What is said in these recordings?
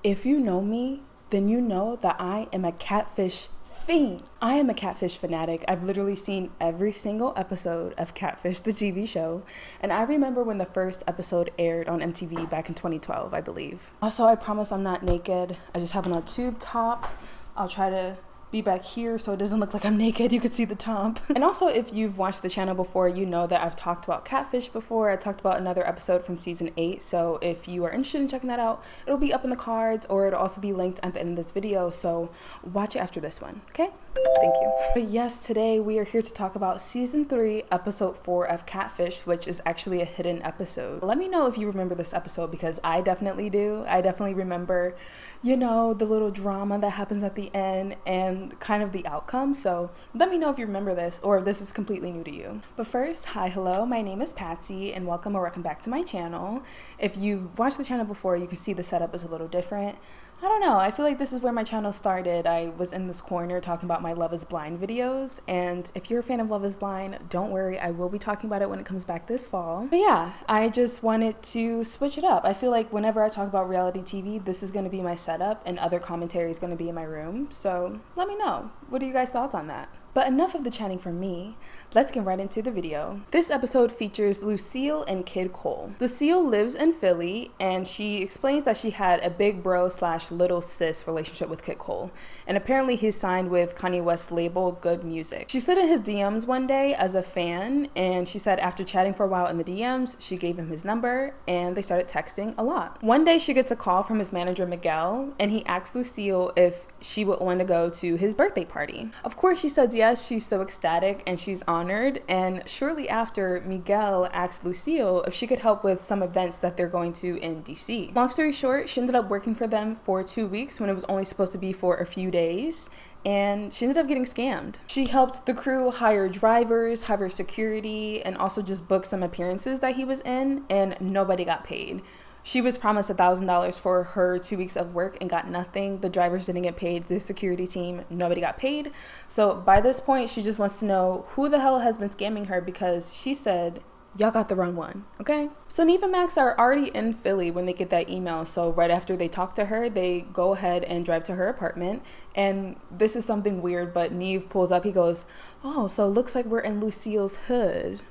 If you know me, then you know that I am a Catfish fiend. I am a Catfish fanatic. I've literally seen every single episode of Catfish, the TV show. And I remember when the first episode aired on MTV back in 2012, I believe. Also, I promise I'm not naked. I just have on a tube top. I'll try to be back here so it doesn't look like I'm naked. You could see the top. And also, if you've watched the channel before, you know that I've talked about Catfish before. I talked about another episode from season 8. So if you are interested in checking that out, it'll be up in the cards, or it'll also be linked at the end of this video. So watch it after this one, okay? Thank you. But yes, today we are here to talk about season 3, episode 4 of Catfish, which is actually a hidden episode. Let me know if you remember this episode, because I definitely do. I definitely remember, you know, the little drama that happens at the end and kind of the outcome. So let me know if you remember this or if this is completely new to you. But first, hi, hello, my name is Patsy and welcome back to my channel. If you've watched the channel before, you can see the setup is a little different. I don't know, I feel like this is where my channel started. I was in this corner talking about my Love is Blind videos, and if you're a fan of Love is Blind, don't worry, I will be talking about it when it comes back this fall. But yeah, I just wanted to switch it up. I feel like whenever I talk about reality TV, this is going to be my setup and other commentary is going to be in my room. So let me know, what are you guys' thoughts on that? But enough of the chatting from me. Let's get right into the video. This episode features Lucille and Kid Cole. Lucille lives in Philly and she explains that she had a big bro / little sis relationship with Kid Cole. And apparently he's signed with Kanye West's label Good Music. She slid in his DMs one day as a fan, and she said after chatting for a while in the DMs, she gave him his number and they started texting a lot. One day she gets a call from his manager Miguel, and he asks Lucille if she would want to go to his birthday party. Of course she says yes, she's so ecstatic and she's honored. And shortly after, Miguel asked Lucille if she could help with some events that they're going to in DC. Long story short, she ended up working for them for 2 weeks when it was only supposed to be for a few days. And she ended up getting scammed. She helped the crew hire drivers, hire security, and also just book some appearances that he was in, and nobody got paid. She was promised $1,000 for her 2 weeks of work and got nothing. The drivers didn't get paid. The security team, nobody got paid. So by this point, she just wants to know who the hell has been scamming her, because she said, y'all got the wrong one, okay? So Neve and Max are already in Philly when they get that email. So right after they talk to her, they go ahead and drive to her apartment. And this is something weird, but Neve pulls up. He goes, oh, so it looks like we're in Lucille's hood.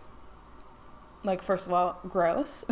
Like, first of all, gross.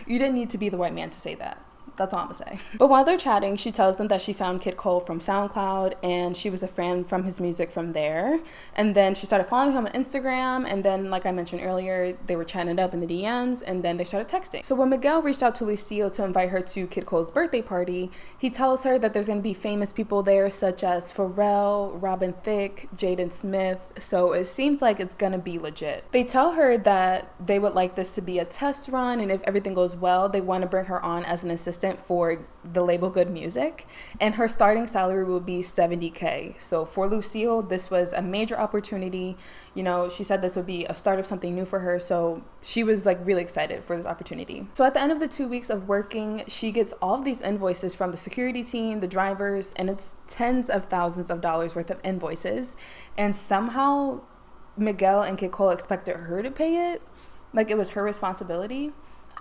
You didn't need to be the white man to say that. That's all I'm gonna say. But while they're chatting, she tells them that she found Kid Cole from SoundCloud and she was a fan from his music from there. And then she started following him on Instagram. And then, like I mentioned earlier, they were chatting it up in the DMs and then they started texting. So when Miguel reached out to Lucille to invite her to Kid Cole's birthday party, he tells her that there's gonna be famous people there such as Pharrell, Robin Thicke, Jaden Smith. So it seems like it's gonna be legit. They tell her that they would like this to be a test run, and if everything goes well, they want to bring her on as an assistant for the label Good Music, and her starting salary will be $70K. So for Lucille, this was a major opportunity. You know, she said this would be a start of something new for her, so she was like really excited for this opportunity. So at the end of the 2 weeks of working, she gets all of these invoices from the security team, the drivers, and it's tens of thousands of dollars worth of invoices. And somehow Miguel and Kid Cole expected her to pay it, like it was her responsibility.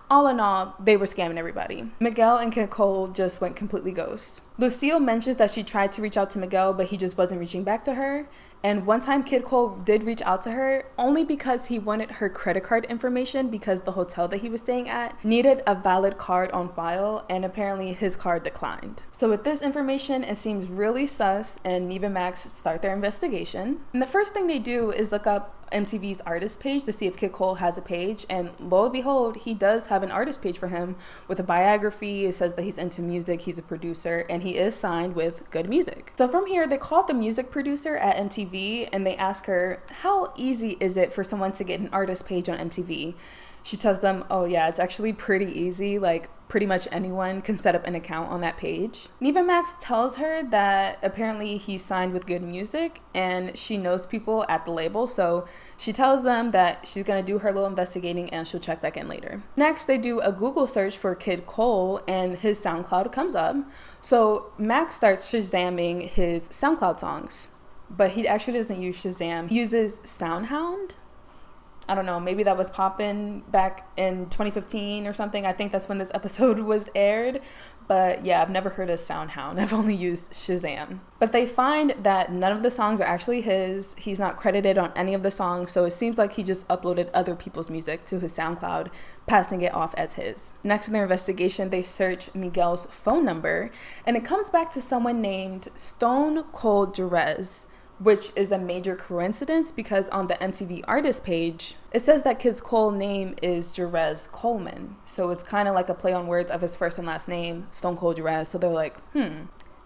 All in all, they were scamming everybody. Miguel and Kid Cole just went completely ghost. Lucille mentions that she tried to reach out to Miguel, but he just wasn't reaching back to her. And one time Kid Cole did reach out to her only because he wanted her credit card information, because the hotel that he was staying at needed a valid card on file, and apparently his card declined. So with this information, it seems really sus, and Neve and Max start their investigation. And the first thing they do is look up MTV's artist page to see if Kid Cole has a page, and lo and behold, he does have an artist page for him with a biography. It says that he's into music, he's a producer, and he is signed with Good Music. So from here, they called the music producer at MTV and they ask her, how easy is it for someone to get an artist page on MTV? She tells them, oh yeah, it's actually pretty easy. Like pretty much anyone can set up an account on that page. Neve Max tells her that apparently he's signed with Good Music and she knows people at the label. So she tells them that she's gonna do her little investigating and she'll check back in later. Next, they do a Google search for Kid Cole and his SoundCloud comes up. So Max starts Shazamming his SoundCloud songs, but he actually doesn't use Shazam. He uses SoundHound. I don't know, maybe that was popping back in 2015 or something. I think that's when this episode was aired. but yeah, I've never heard of SoundHound. I've only used Shazam. But they find that none of the songs are actually his. He's not credited on any of the songs, so it seems like he just uploaded other people's music to his SoundCloud, passing it off as his. Next in their investigation, they search Miguel's phone number, and it comes back to someone named Stone Cold Jerez, which is a major coincidence because on the MTV artist page, it says that Kid Cole's name is Jerez Coleman. So it's kind of like a play on words of his first and last name, Stone Cold Jerez. So they're like,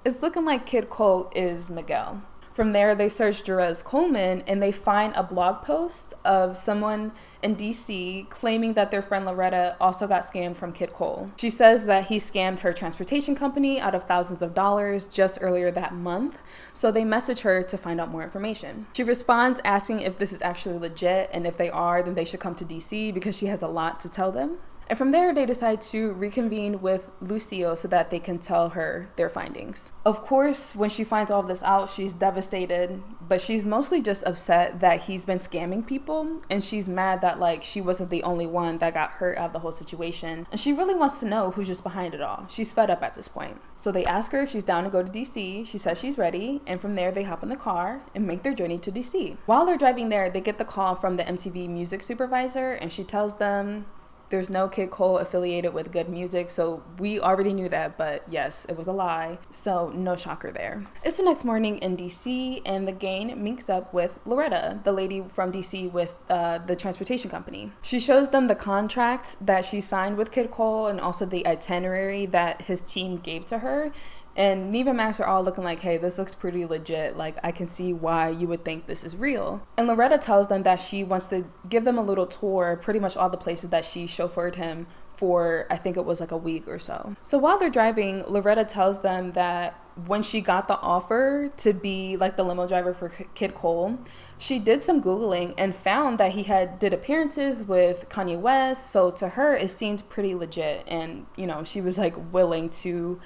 it's looking like Kid Cole is Miguel. From there, they search Jerez Coleman and they find a blog post of someone in DC claiming that their friend Loretta also got scammed from Kid Cole. She says that he scammed her transportation company out of thousands of dollars just earlier that month, so they message her to find out more information. She responds asking if this is actually legit, and if they are, then they should come to DC because she has a lot to tell them. And from there, they decide to reconvene with Lucille so that they can tell her their findings. Of course, when she finds all of this out, she's devastated, but she's mostly just upset that he's been scamming people, and she's mad that like she wasn't the only one that got hurt out of the whole situation. And she really wants to know who's just behind it all. She's fed up at this point. So they ask her if she's down to go to DC. She says she's ready, and from there, they hop in the car and make their journey to DC. While they're driving there, they get the call from the MTV music supervisor, and she tells them there's no Kid Cole affiliated with good music, so we already knew that, but yes, it was a lie, so no shocker there. It's the next morning in DC, and the gang meets up with Loretta, the lady from DC with the transportation company. She shows them the contract that she signed with Kid Cole and also the itinerary that his team gave to her. And Neve and Max are all looking like, hey, this looks pretty legit. Like, I can see why you would think this is real. And Loretta tells them that she wants to give them a little tour, pretty much all the places that she chauffeured him for, I think it was like a week or so. So while they're driving, Loretta tells them that when she got the offer to be like the limo driver for Kid Cole, she did some Googling and found that he did appearances with Kanye West. So to her, it seemed pretty legit. And, you know, she was like willing to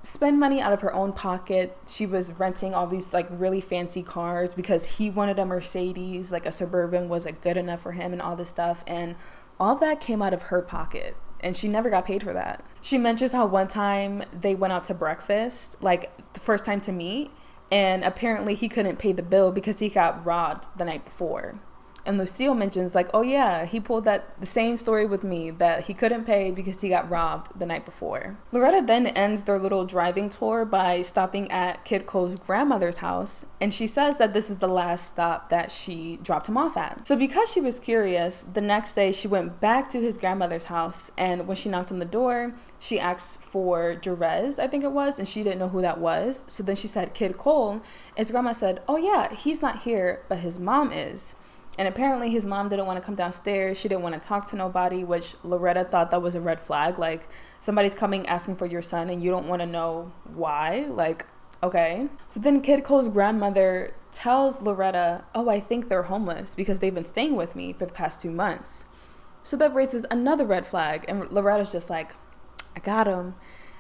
spend money out of her own pocket. She was renting all these like really fancy cars because he wanted a Mercedes, like a Suburban wasn't good enough for him and all this stuff. And all of that came out of her pocket. And she never got paid for that. She mentions how one time they went out to breakfast, like the first time to meet, and apparently he couldn't pay the bill because he got robbed the night before. And Lucille mentions like, oh yeah, he pulled the same story with me, that he couldn't pay because he got robbed the night before. Loretta then ends their little driving tour by stopping at Kid Cole's grandmother's house, and she says that this was the last stop that she dropped him off at. So because she was curious, the next day she went back to his grandmother's house, and when she knocked on the door, she asked for Jerez, I think it was, and she didn't know who that was. So then she said Kid Cole, and his grandma said, oh yeah, he's not here, but his mom is. And apparently his mom didn't want to come downstairs. She didn't want to talk to nobody, which Loretta thought that was a red flag. Like, somebody's coming asking for your son and you don't want to know why. Like, okay. So then Kid Cole's grandmother tells Loretta, oh, I think they're homeless because they've been staying with me for the past 2 months. So that raises another red flag. And Loretta's just like, I got him.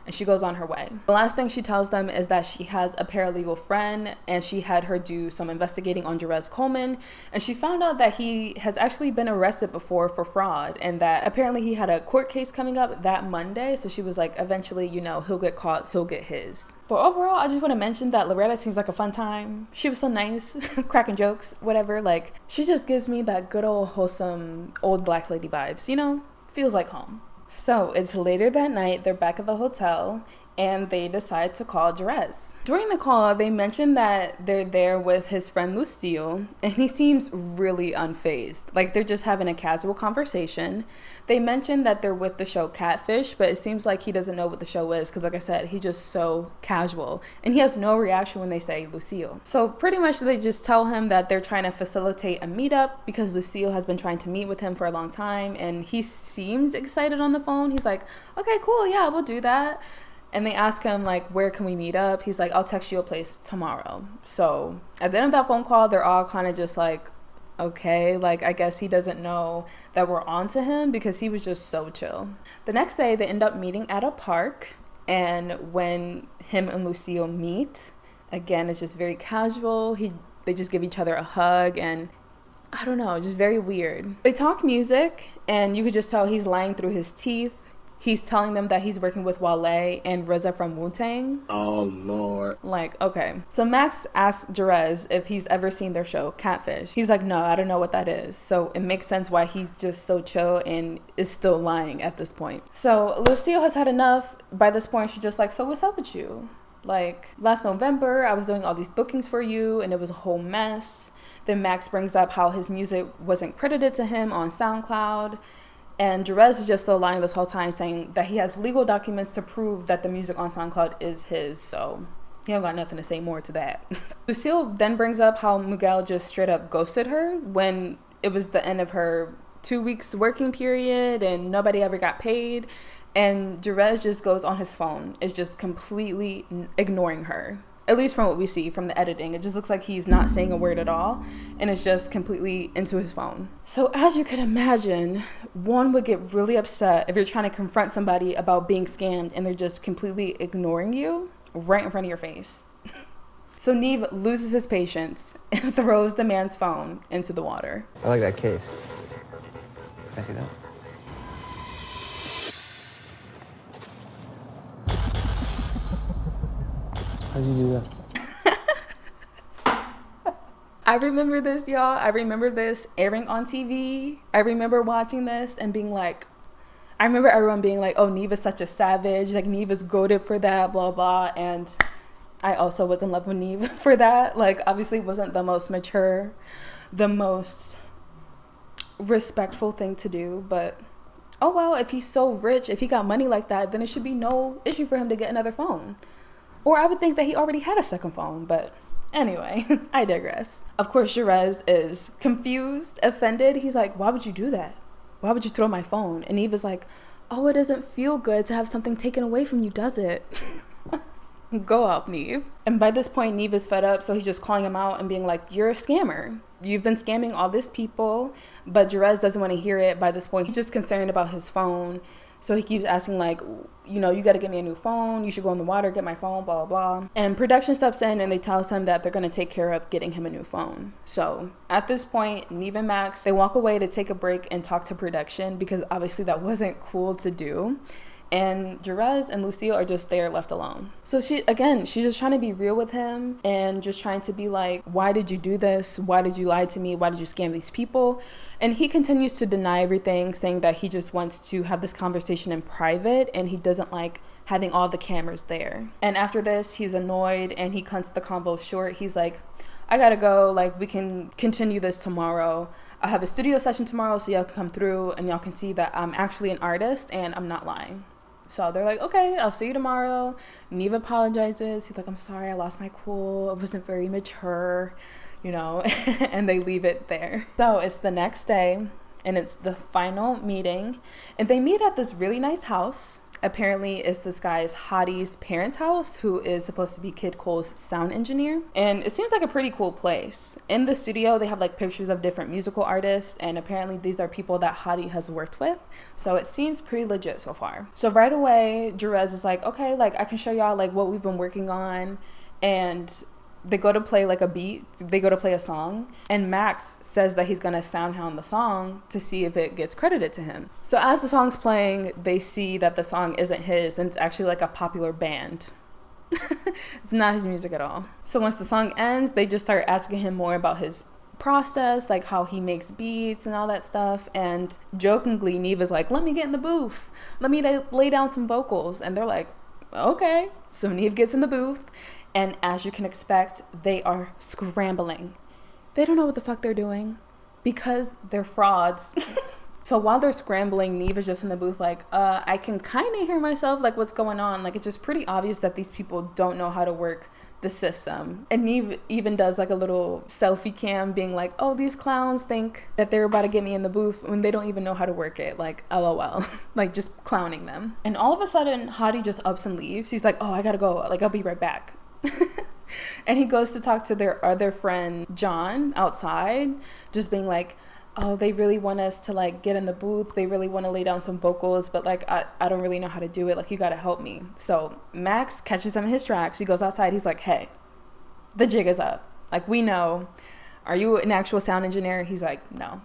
And she goes on her way. The last thing she tells them is that she has a paralegal friend and she had her do some investigating on Jerez Coleman. And she found out that he has actually been arrested before for fraud and that apparently he had a court case coming up that Monday. So she was like, eventually, you know, he'll get caught, he'll get his. But overall, I just want to mention that Loretta seems like a fun time. She was so nice, cracking jokes, whatever. Like, she just gives me that good old wholesome old black lady vibes, you know? Feels like home. So it's later that night, they're back at the hotel, and they decide to call Jerez. During the call, they mention that they're there with his friend Lucille, and he seems really unfazed. Like, they're just having a casual conversation. They mention that they're with the show Catfish, but it seems like he doesn't know what the show is, because like I said, he's just so casual, and he has no reaction when they say Lucille. So pretty much they just tell him that they're trying to facilitate a meetup, because Lucille has been trying to meet with him for a long time, and he seems excited on the phone. He's like, okay, cool, yeah, we'll do that. And they ask him, like, where can we meet up? He's like, I'll text you a place tomorrow. So at the end of that phone call, they're all kind of just like, okay, like, I guess he doesn't know that we're on to him because he was just so chill. The next day, they end up meeting at a park. And when him and Lucille meet, again, it's just very casual. They just give each other a hug and I don't know, just very weird. They talk music and you could just tell he's lying through his teeth. he's telling them that he's working with Wale and RZA from Wu-Tang. Oh, Lord. Like, okay. So Max asks Jerez if he's ever seen their show, Catfish. He's like, no, I don't know what that is. So it makes sense why he's just so chill and is still lying at this point. So Lucille has had enough. By this point, she's just like, so what's up with you? Like, last November, I was doing all these bookings for you and it was a whole mess. Then Max brings up how his music wasn't credited to him on SoundCloud. And Jerez is just still lying this whole time, saying that he has legal documents to prove that the music on SoundCloud is his. So he don't got nothing to say more to that. Lucille then brings up how Miguel just straight up ghosted her when it was the end of her 2 weeks working period and nobody ever got paid. And Jerez just goes on his phone, is just completely ignoring her. At least from what we see from the editing, it just looks like he's not saying a word at all and it's just completely into his phone. So as you could imagine, one would get really upset if you're trying to confront somebody about being scammed and they're just completely ignoring you right in front of your face. So Nev loses his patience and throws the man's phone into the water. I like that case. Can I see that? How'd you do that? I remember this, y'all. I remember this airing on TV. I remember watching this and being like, I remember everyone being like, oh, Nev is such a savage. Like, Nev is goated for that, blah, blah. And I also was in love with Nev for that. Like, obviously wasn't the most mature, the most respectful thing to do. But, oh, well, if he's so rich, if he got money like that, then it should be no issue for him to get another phone. Or I would think that he already had a second phone, but anyway, I digress. Of course, Jerez is confused, offended. He's like, why would you do that? Why would you throw my phone? And Eve is like, oh, it doesn't feel good to have something taken away from you, does it? Go off, Nev. And by this point, Nev is fed up, so he's just calling him out and being like, you're a scammer. You've been scamming all these people, but Jerez doesn't want to hear it. By this point, he's just concerned about his phone. So he keeps asking like, you know, you got to get me a new phone. You should go in the water, get my phone, blah, blah, blah. And production steps in and they tell him that they're going to take care of getting him a new phone. So at this point, Nev and Max, they walk away to take a break and talk to production because obviously that wasn't cool to do. And Jerez and Lucille are just there left alone. So she's just trying to be real with him and just trying to be like, why did you do this? Why did you lie to me? Why did you scam these people? And he continues to deny everything, saying that he just wants to have this conversation in private and he doesn't like having all the cameras there. And after this, he's annoyed and he cuts the convo short. He's like, I gotta go. Like, we can continue this tomorrow. I have a studio session tomorrow, so y'all can come through and y'all can see that I'm actually an artist and I'm not lying. So they're like, okay, I'll see you tomorrow. Nev apologizes. He's like, I'm sorry, I lost my cool. It wasn't very mature, you know, and they leave it there. So it's the next day and it's the final meeting and they meet at this really nice house. Apparently it's this guy's hottie's parents' house who is supposed to be Kid Cole's sound engineer. And it seems like a pretty cool place. In the studio, they have like pictures of different musical artists. And apparently these are people that Hottie has worked with. So it seems pretty legit so far. So right away, Jerez is like, okay, like I can show y'all like what we've been working on. And they go to play like a beat. They go to play a song. And Max says that he's going to soundhound the song to see if it gets credited to him. So as the song's playing, they see that the song isn't his and it's actually like a popular band. It's not his music at all. So once the song ends, they just start asking him more about his process, like how he makes beats and all that stuff. And jokingly, Nev is like, let me get in the booth. Let me lay down some vocals. And they're like, okay. So Nev gets in the booth. And as you can expect, they are scrambling. They don't know what the fuck they're doing because they're frauds. So while they're scrambling, Nev is just in the booth like, I can kind of hear myself, like what's going on. Like it's just pretty obvious that these people don't know how to work the system. And Nev even does like a little selfie cam being like, oh, these clowns think that they're about to get me in the booth when they don't even know how to work it. Like LOL, like just clowning them. And all of a sudden, Hottie just ups and leaves. He's like, oh, I gotta go. Like I'll be right back. And he goes to talk to their other friend John outside, just being like, oh, they really want us to like get in the booth, they really want to lay down some vocals, but like I don't really know how to do it, like you gotta help me. So Max catches him in his tracks. He goes outside. He's like, hey, the jig is up, like we know, are you an actual sound engineer? He's like, no.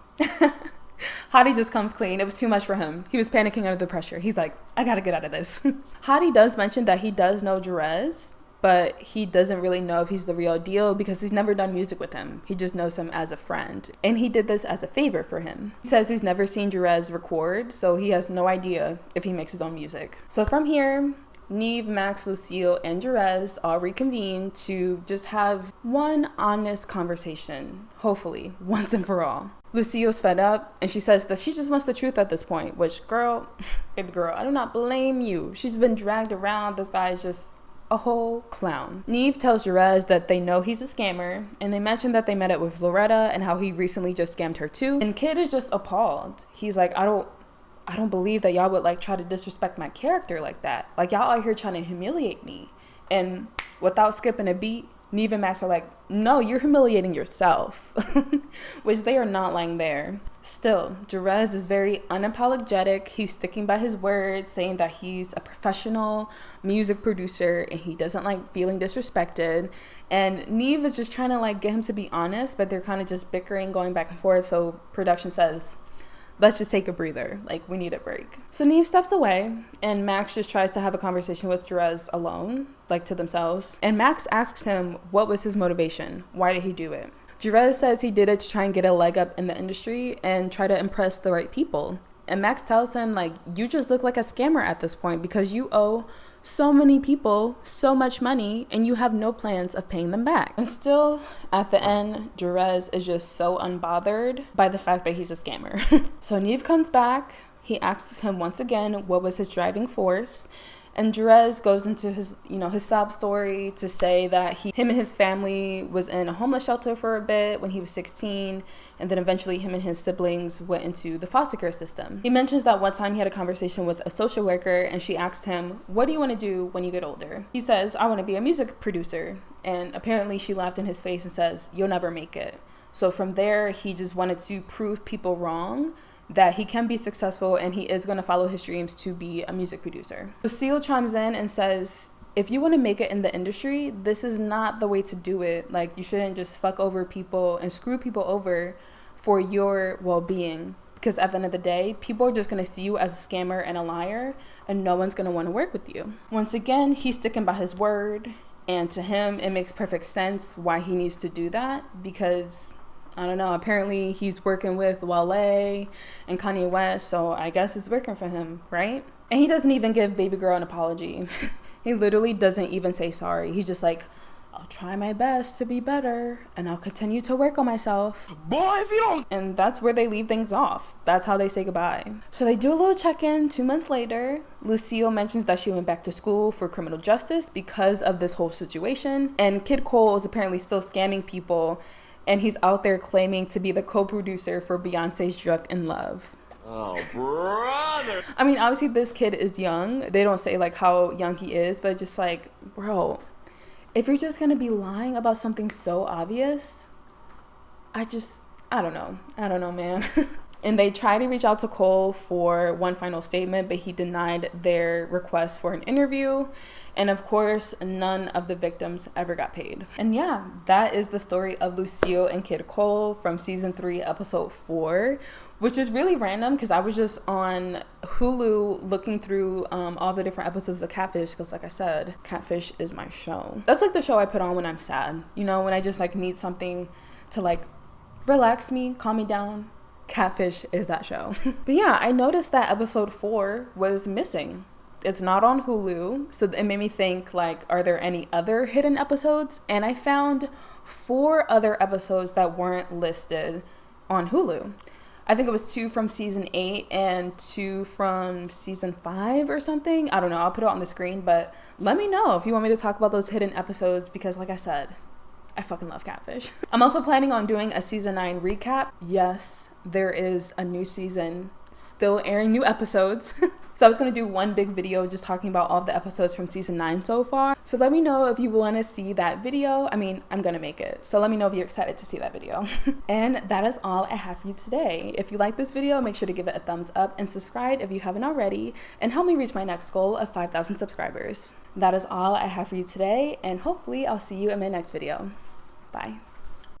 Hottie just comes clean. It was too much for him. He was panicking under the pressure. He's like, I gotta get out of this. Hottie does mention that he does know Jerez, but he doesn't really know if he's the real deal because he's never done music with him. He just knows him as a friend. And he did this as a favor for him. He says he's never seen Jerez record, so he has no idea if he makes his own music. So from here, Neve, Max, Lucille, and Jerez all reconvene to just have one honest conversation, hopefully, once and for all. Lucille's fed up, and she says that she just wants the truth at this point, which, girl, baby girl, I do not blame you. She's been dragged around. This guy is just a whole clown. Neve tells Jerez that they know he's a scammer, and they mention that they met up with Loretta and how he recently just scammed her too. And Kid is just appalled. He's like, I don't believe that y'all would like try to disrespect my character like that. Like, y'all out here trying to humiliate me. And without skipping a beat, Neve and Max are like, no, you're humiliating yourself. Which they are not lying there. Still, Jerez is very unapologetic. He's sticking by his word, saying that he's a professional music producer and he doesn't like feeling disrespected. And Neve is just trying to like get him to be honest, but they're kind of just bickering, going back and forth. So production says, let's just take a breather. Like, we need a break. So Neve steps away, and Max just tries to have a conversation with Jerez alone, like to themselves. And Max asks him what was his motivation. Why did he do it? Jerez says he did it to try and get a leg up in the industry and try to impress the right people. And Max tells him, like, you just look like a scammer at this point because you owe so many people so much money and you have no plans of paying them back. And still, at the end, Jerez is just so unbothered by the fact that he's a scammer. So Neve comes back. He asks him once again what was his driving force. And Jerez goes into his sob story to say that him and his family was in a homeless shelter for a bit when he was 16, and then eventually him and his siblings went into the foster care system. He mentions that one time he had a conversation with a social worker, and she asked him, what do you want to do when you get older? He says, I want to be a music producer. And apparently she laughed in his face and says, you'll never make it. So from there, he just wanted to prove people wrong, that he can be successful and he is going to follow his dreams to be a music producer. Lucille chimes in and says, if you want to make it in the industry, this is not the way to do it. Like, you shouldn't just fuck over people and screw people over for your well-being. Because at the end of the day, people are just going to see you as a scammer and a liar, and no one's going to want to work with you. Once again, he's sticking by his word. And to him, it makes perfect sense why he needs to do that, because I don't know, apparently he's working with Wale and Kanye West, so I guess it's working for him, right? And he doesn't even give baby girl an apology. He literally doesn't even say sorry. He's just like, I'll try my best to be better and I'll continue to work on myself. Boy, if you don't. And that's where they leave things off. That's how they say goodbye. So they do a little check-in 2 months later. Lucille mentions that she went back to school for criminal justice because of this whole situation. And Kid Cole is apparently still scamming people, and he's out there claiming to be the co-producer for Beyonce's Drunk in Love. Oh, brother. I mean, obviously this kid is young. They don't say like how young he is, but just like, bro, if you're just gonna be lying about something so obvious, I don't know, man. And they tried to reach out to Cole for one final statement, but he denied their request for an interview. And of course, none of the victims ever got paid. And yeah, that is the story of Lucille and Kid Cole from season 3, episode 4, which is really random because I was just on Hulu looking through all the different episodes of Catfish, because like I said, Catfish is my show. That's like the show I put on when I'm sad, you know, when I just like need something to like relax me, calm me down. Catfish is that show. But yeah, I noticed that episode 4 was missing. It's not on Hulu, so it made me think, like, are there any other hidden episodes? And I found 4 other episodes that weren't listed on Hulu. I think it was 2 from season 8 and 2 from season 5 or something. I don't know, I'll put it on the screen, but let me know if you want me to talk about those hidden episodes, because like I said, I fucking love Catfish. I'm also planning on doing a season 9 recap. Yes, there is a new season, still airing new episodes. So I was going to do one big video just talking about all of the episodes from season 9 so far. So let me know if you want to see that video. I mean, I'm going to make it. So let me know if you're excited to see that video. And that is all I have for you today. If you like this video, make sure to give it a thumbs up and subscribe if you haven't already, and help me reach my next goal of 5,000 subscribers. That is all I have for you today, and hopefully I'll see you in my next video. Bye.